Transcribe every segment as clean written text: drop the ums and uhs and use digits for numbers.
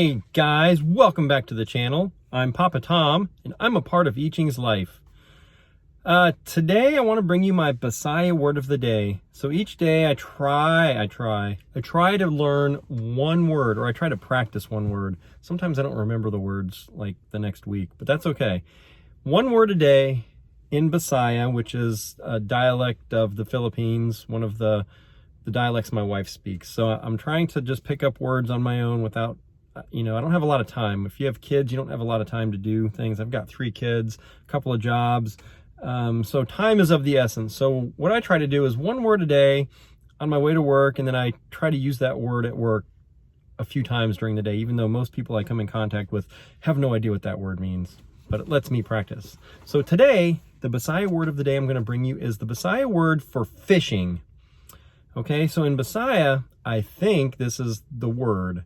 Hey guys, welcome back to the channel. I'm Papa Tom, and I'm a part of Iching's life. Today I want to bring you my Bisaya word of the day. So each day I try to learn one word, or I try to practice one word. Sometimes I don't remember the words like the next week, but that's okay. One word a day in Bisaya, which is a dialect of the Philippines, one of the dialects my wife speaks. So I'm trying to just pick up words on my own without, I don't have a lot of time. If you have kids, you don't have a lot of time to do things. I've got 3 kids, a couple of jobs. So time is of the essence. So what I try to do is one word a day on my way to work, and then I try to use that word at work a few times during the day, even though most people I come in contact with have no idea what that word means. But it lets me practice. So today, the Bisaya word of the day I'm going to bring you is the Bisaya word for fishing. Okay, so in Bisaya, I think this is the word.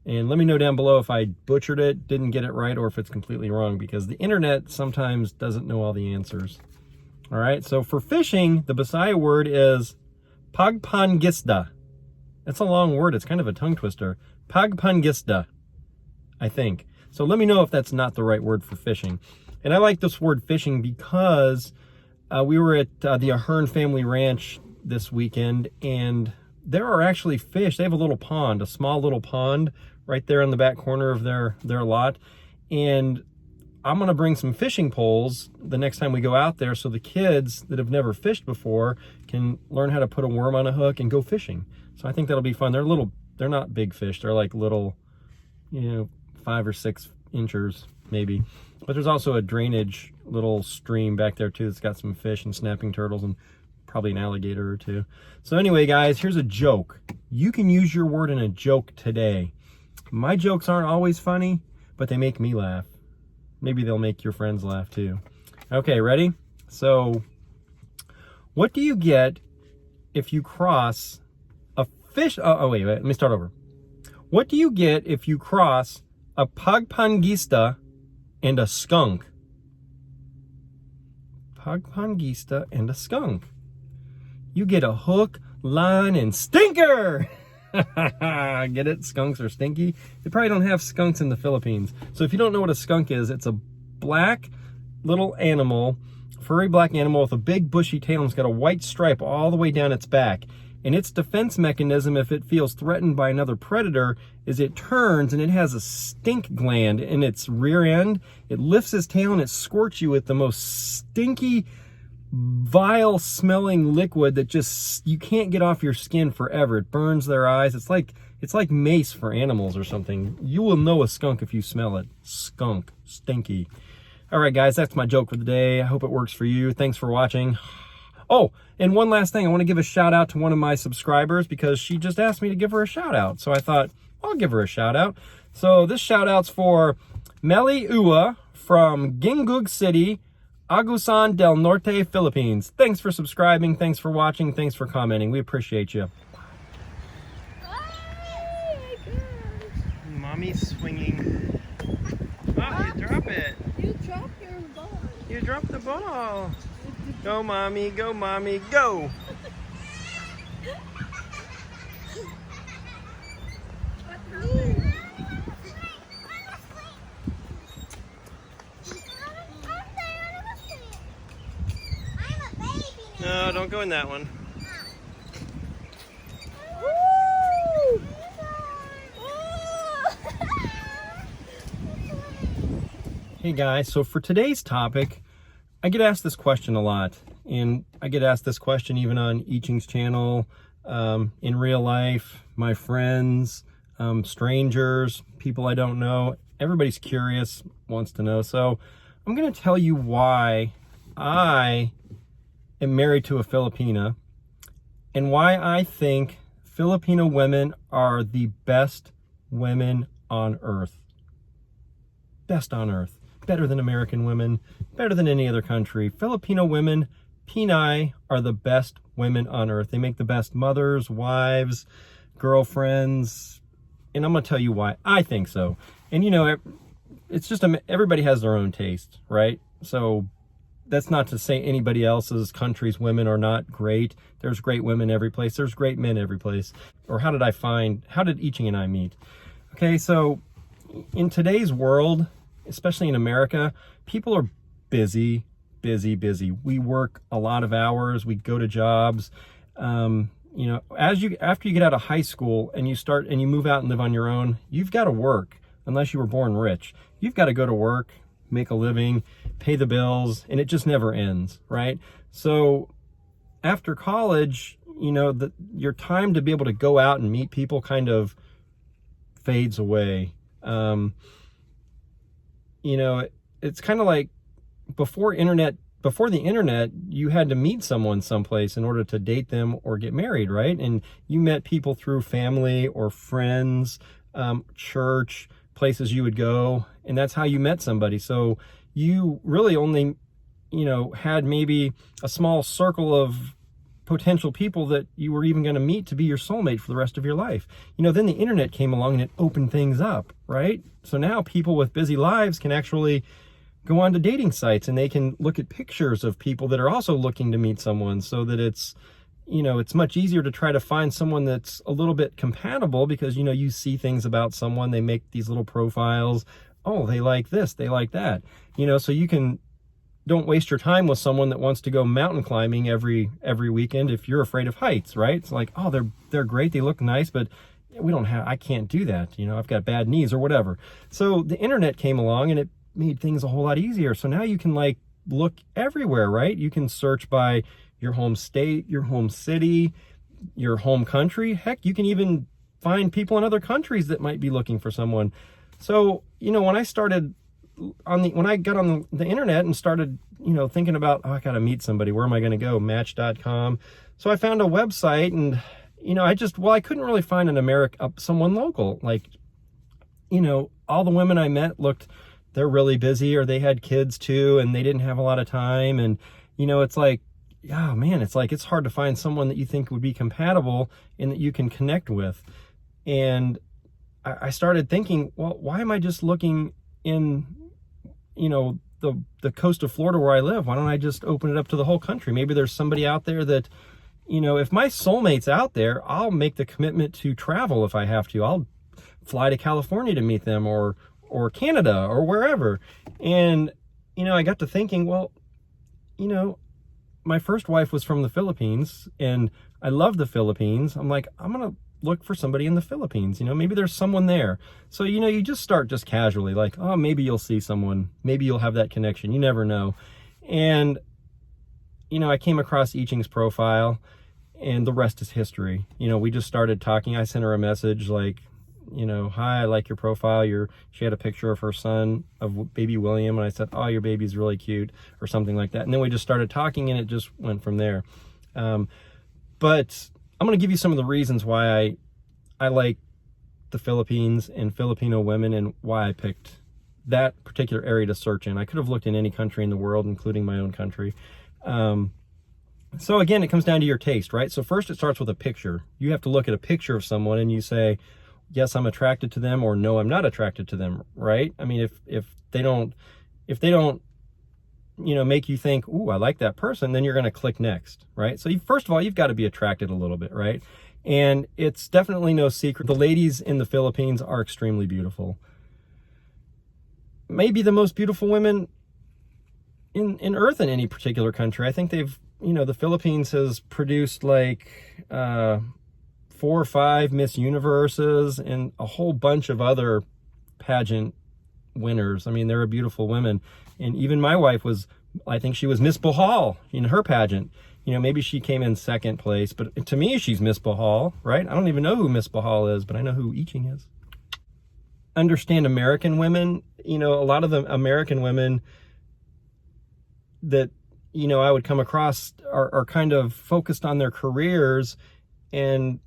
And let me know down below if I butchered it, didn't get it right, or if it's completely wrong, because the internet sometimes doesn't know all the answers. All right, so for fishing, the Bisaya word is pagpangisda. That's a long word. It's kind of a tongue twister. Pagpangisda, I think. So let me know if that's not the right word for fishing. And I like this word fishing because we were at the Ahern family ranch this weekend, and there are actually fish. They have a little pond, a small little pond right there in the back corner of their lot. And I'm going to bring some fishing poles the next time we go out there, so the kids that have never fished before can learn how to put a worm on a hook and go fishing. So I think that'll be fun. They're not big fish. They're like little, 5 or 6 inches maybe. But there's also a drainage little stream back there too that's got some fish and snapping turtles and probably an alligator or 2. So anyway, guys, here's a joke. You can use your word in a joke today. My jokes aren't always funny, but they make me laugh. Maybe they'll make your friends laugh too. Okay, ready? So, what do you get if you cross a fish? Wait, let me start over. What do you get if you cross a pagpangisda and a skunk? Pagpangisda and a skunk. You get a hook, line, and stinker! Get it? Skunks are stinky? They probably don't have skunks in the Philippines. So if you don't know what a skunk is, it's a black little animal, furry black animal with a big bushy tail, and it's got a white stripe all the way down its back. And its defense mechanism, if it feels threatened by another predator, is it turns and it has a stink gland in its rear end. It lifts its tail and it squirts you with the most stinky, vile smelling liquid that just you can't get off your skin forever. It burns their eyes. It's like mace for animals or something. You will know a skunk if you smell it. Skunk, stinky. All right, guys, that's my joke for the day. I hope it works for you. Thanks for watching. Oh, and one last thing, I want to give a shout out to one of my subscribers because she just asked me to give her a shout out. So I thought I'll give her a shout out. So this shout out's for Meli Ua from Gingoog City, Agusan del Norte, Philippines. Thanks for subscribing, thanks for watching, thanks for commenting. We appreciate you. Mommy's swinging. Oh, you drop it. You dropped your ball. You dropped the ball. Go, Mommy, go, Mommy, go. No, don't go in that one. Hey guys, so for today's topic, I get asked this question a lot, and I get asked this question even on Iching's channel, in real life, my friends, strangers, people I don't know. Everybody's curious, wants to know. So I'm going to tell you why I am married to a Filipina, and why I think Filipino women are the best women on earth. Best on earth. Better than American women, better than any other country. Filipino women, Pinay, are the best women on earth. They make the best mothers, wives, girlfriends, and I'm going to tell you why I think so. And it's just everybody has their own taste, right? So that's not to say anybody else's country's women are not great. There's great women every place. There's great men every place. Or how did Iching and I meet? Okay, so in today's world, especially in America, people are busy, busy, busy. We work a lot of hours. We go to jobs. After you get out of high school and you move out and live on your own, you've got to work. Unless you were born rich, you've got to go to work, make a living, pay the bills, and it just never ends, right? So after college, your time to be able to go out and meet people kind of fades away. It's kind of like before the internet, you had to meet someone someplace in order to date them or get married, right? And you met people through family or friends, church, places you would go, and that's how you met somebody. So you really only, had maybe a small circle of potential people that you were even going to meet to be your soulmate for the rest of your life. Then the internet came along and it opened things up, right? So now people with busy lives can actually go on to dating sites and they can look at pictures of people that are also looking to meet someone, so that it's much easier to try to find someone that's a little bit compatible, because, you see things about someone, they make these little profiles. Oh, they like this, they like that, so don't waste your time with someone that wants to go mountain climbing every weekend if you're afraid of heights, right? It's like, oh, they're great, they look nice, but I can't do that. I've got bad knees or whatever. So the internet came along and it made things a whole lot easier. So now you can look everywhere, right? You can search by your home state, your home city, your home country. Heck, you can even find people in other countries that might be looking for someone. So, when I got on the internet and started, thinking about, I got to meet somebody, where am I going to go? Match.com. So I found a website and, I couldn't really find someone local. All the women I met they're really busy, or they had kids too, and they didn't have a lot of time. And, it's like, oh man, it's hard to find someone that you think would be compatible and that you can connect with. And I started thinking, well, why am I just looking in, the coast of Florida where I live? Why don't I just open it up to the whole country? Maybe there's somebody out there that, if my soulmate's out there, I'll make the commitment to travel if I have to. I'll fly to California to meet them, or Canada, or wherever. And, I got to thinking, well, my first wife was from the Philippines and I love the Philippines. I'm like, I'm going to look for somebody in the Philippines. Maybe there's someone there. So, you just start just casually, like, oh, maybe you'll see someone, maybe you'll have that connection. You never know. And, I came across I Ching's profile and the rest is history. We just started talking. I sent her a message like, hi, I like your profile. She had a picture of her son, of baby William, and I said, oh, your baby's really cute, or something like that. And then we just started talking and it just went from there. But I'm going to give you some of the reasons why I like the Philippines and Filipino women, and why I picked that particular area to search in. I could have looked in any country in the world, including my own country. So again, it comes down to your taste, right? So first it starts with a picture. You have to look at a picture of someone and you say, yes, I'm attracted to them, or no, I'm not attracted to them, right? I mean, if they don't, make you think, ooh, I like that person, then you're going to click next, right? So first of all, you've got to be attracted a little bit, right? And it's definitely no secret, the ladies in the Philippines are extremely beautiful. Maybe the most beautiful women in Earth in any particular country. I think the Philippines has produced 4 or 5 Miss Universes and a whole bunch of other pageant winners. I mean, they're beautiful women. And even my wife I think she was Miss Bohol in her pageant. Maybe she came in second place, but to me, she's Miss Bohol, right? I don't even know who Miss Bohol is, but I know who I Ching is. Understand American women. A lot of the American women that, I would come across are kind of focused on their careers, and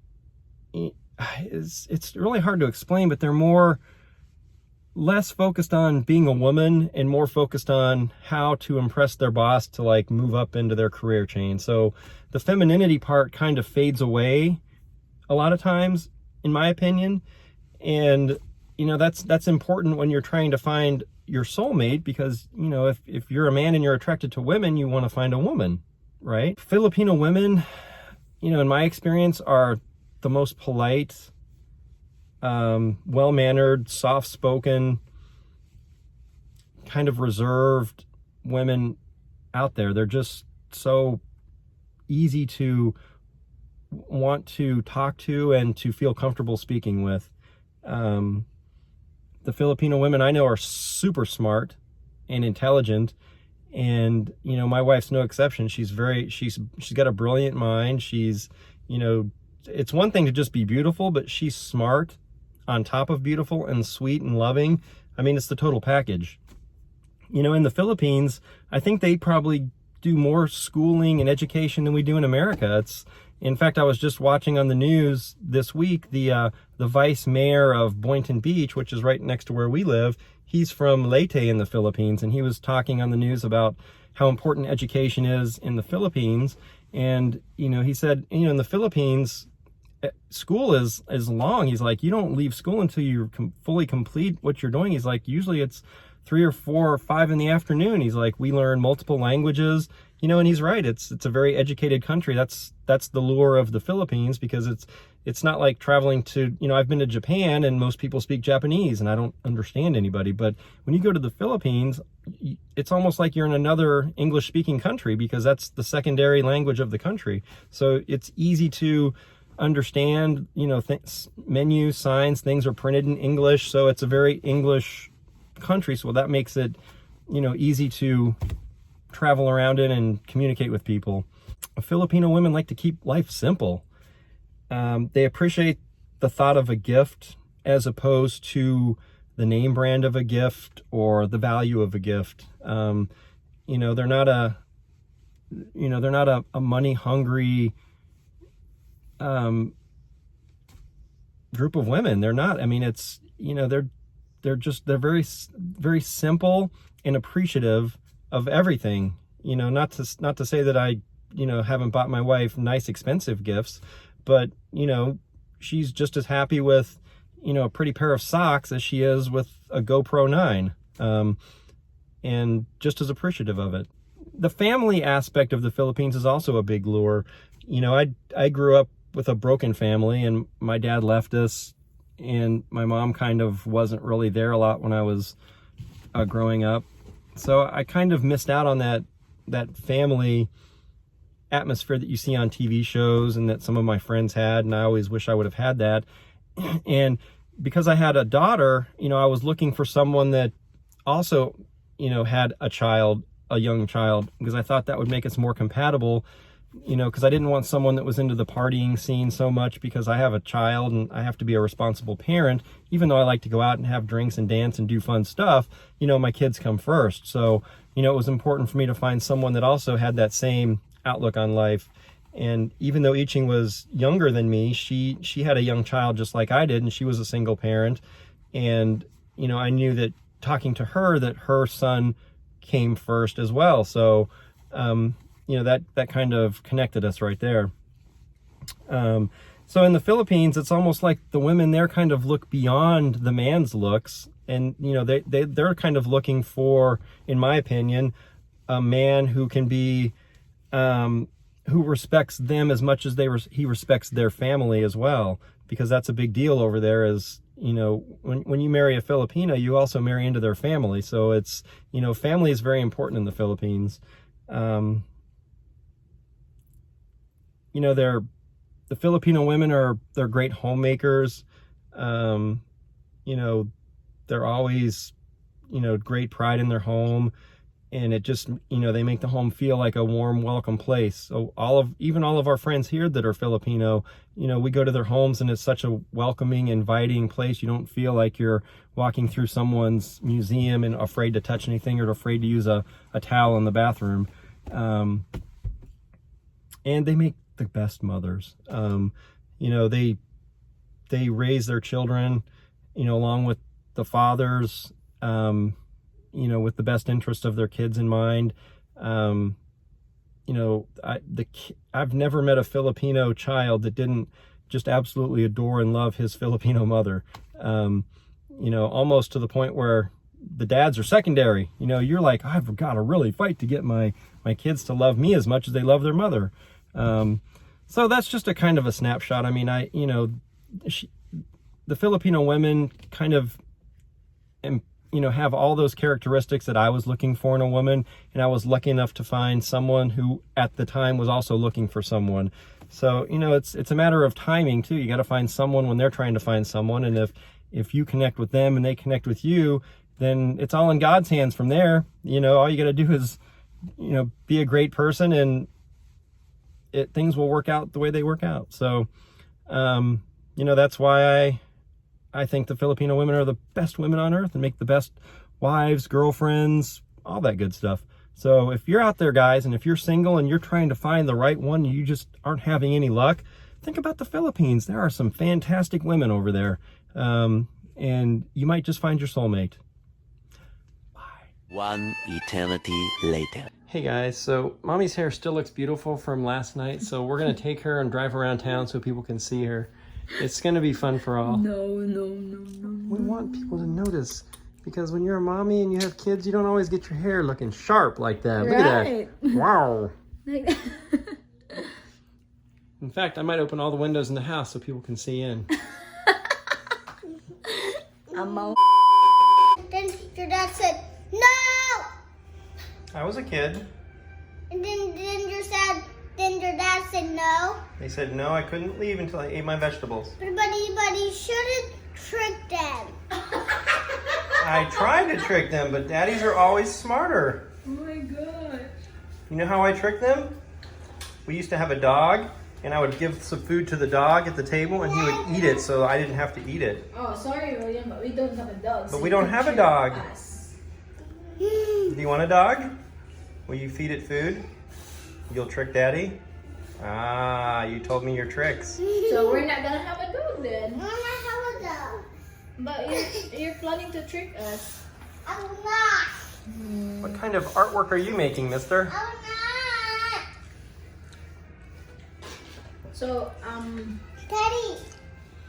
it's really hard to explain, but they're less focused on being a woman and more focused on how to impress their boss to move up into their career chain. So the femininity part kind of fades away a lot of times, in my opinion. And that's important when you're trying to find your soulmate, because if you're a man and you're attracted to women, you want to find a woman, right? Filipino women, in my experience, are the most polite, well-mannered, soft-spoken, kind of reserved women out there. They're just so easy to want to talk to and to feel comfortable speaking with. The Filipino women I know are super smart and intelligent, and my wife's no exception. She's got a brilliant mind. She's, it's one thing to just be beautiful, but she's smart on top of beautiful and sweet and loving. I mean, it's the total package. In the Philippines, I think they probably do more schooling and education than we do in America. In fact, I was just watching on the news this week, the vice mayor of Boynton Beach, which is right next to where we live. He's from Leyte in the Philippines, and he was talking on the news about how important education is in the Philippines. And, he said, in the Philippines, school is long. He's like, you don't leave school until you fully complete what you're doing. He's like, usually it's 3 or 4 or 5 in the afternoon. He's like, we learn multiple languages, and he's right. It's a very educated country. That's the lure of the Philippines, because it's not like traveling to, I've been to Japan and most people speak Japanese and I don't understand anybody. But when you go to the Philippines, it's almost like you're in another English speaking country, because that's the secondary language of the country. So it's easy to understand, menus, signs, things are printed in English. So it's a very English country. So that makes it, easy to travel around in and communicate with people. Filipino women like to keep life simple. They appreciate the thought of a gift as opposed to the name brand of a gift or the value of a gift. They're not a money hungry group of women. They're not. I mean, it's, they're very, very simple and appreciative of everything. Not to say that I, haven't bought my wife nice, expensive gifts, but, she's just as happy with, a pretty pair of socks as she is with a GoPro 9, and just as appreciative of it. The family aspect of the Philippines is also a big lure. I grew up with a broken family, and my dad left us, and my mom kind of wasn't really there a lot when I was growing up. So I kind of missed out on that family atmosphere that you see on TV shows and that some of my friends had, and I always wish I would have had that. And because I had a daughter, I was looking for someone that also, had a young child, because I thought that would make us more compatible, because I didn't want someone that was into the partying scene so much, because I have a child and I have to be a responsible parent. Even though I like to go out and have drinks and dance and do fun stuff, my kids come first. So, it was important for me to find someone that also had that same outlook on life. And even though Iching was younger than me, she had a young child just like I did, and she was a single parent. And, I knew that talking to her, that her son came first as well. So, that kind of connected us right there. So in the Philippines, it's almost like the women there kind of look beyond the man's looks. And, they're kind of looking for, in my opinion, a man who can be, who respects them as much as he respects their family as well. Because that's a big deal over there is, when you marry a Filipino, you also marry into their family. So it's, family is very important in the Philippines. The Filipino women they're great homemakers. They're always, great pride in their home, and it just, they make the home feel like a warm, welcome place. So even all of our friends here that are Filipino, we go to their homes and it's such a welcoming, inviting place. You don't feel like you're walking through someone's museum and afraid to touch anything or afraid to use a towel in the bathroom. And they make the best mothers. They raise their children, along with the fathers, with the best interest of their kids in mind. I've never met a Filipino child that didn't just absolutely adore and love his Filipino mother. Almost to the point where the dads are secondary. You're like, I've got to really fight to get my kids to love me as much as they love their mother. So that's just a kind of a snapshot. I mean, the the Filipino women kind of, have all those characteristics that I was looking for in a woman, and I was lucky enough to find someone who at the time was also looking for someone. So, it's a matter of timing too. You got to find someone when they're trying to find someone, and if you connect with them and they connect with you, then it's all in God's hands from there. All you got to do is, be a great person, and things will work out the way they work out. So, that's why I think the Filipino women are the best women on earth and make the best wives, girlfriends, all that good stuff. So if you're out there, guys, and if you're single and you're trying to find the right one, and you just aren't having any luck, think about the Philippines. There are some fantastic women over there. And you might just find your soulmate. Bye. One eternity later. Hey guys, so mommy's hair still looks beautiful from last night, so we're gonna take her and drive around town so people can see her. It's gonna be fun for all. No. We want people to notice, because when you're a mommy and you have kids, you don't always get your hair looking sharp like that. Look at that. Wow. In fact, I might open all the windows in the house so people can see in. Then your dad said, no! I was a kid. And then your dad said no. They said no, I couldn't leave until I ate my vegetables. But he shouldn't trick them. I tried to trick them, but daddies are always smarter. Oh my god. You know how I tricked them? We used to have a dog, and I would give some food to the dog at the table, and he would eat it so I didn't have to eat it. Oh, sorry, William, but we don't have a dog. But we don't have a dog. Us. Do you want a dog? Will you feed it food? You'll trick daddy? Ah, you told me your tricks. So we're not gonna have a dog then. I'm not have a dog. But you're planning to trick us. I will not. What kind of artwork are you making, mister? I will not. So, Daddy.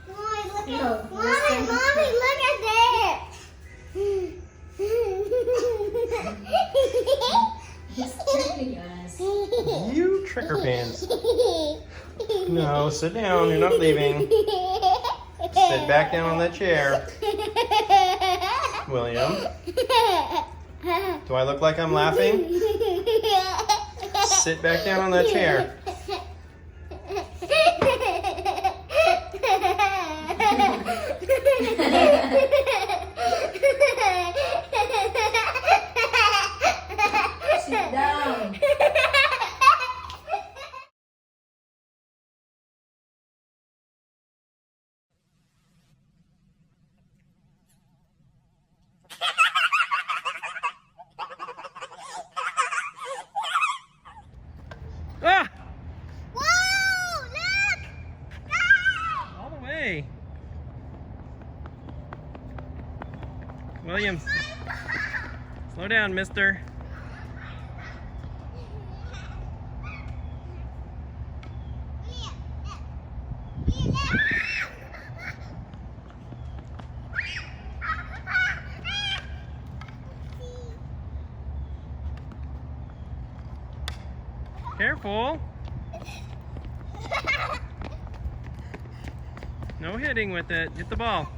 Mommy, look No, at Mommy, look at this. he's tricking us. You tricker pants. No, sit down. You're not leaving. Sit back down on that chair. William, do I look like I'm laughing? Sit back down on that chair. Sit down. Ah! Whoa! Look! All the way. William, slow down, mister. Careful. No hitting with it. Get the ball.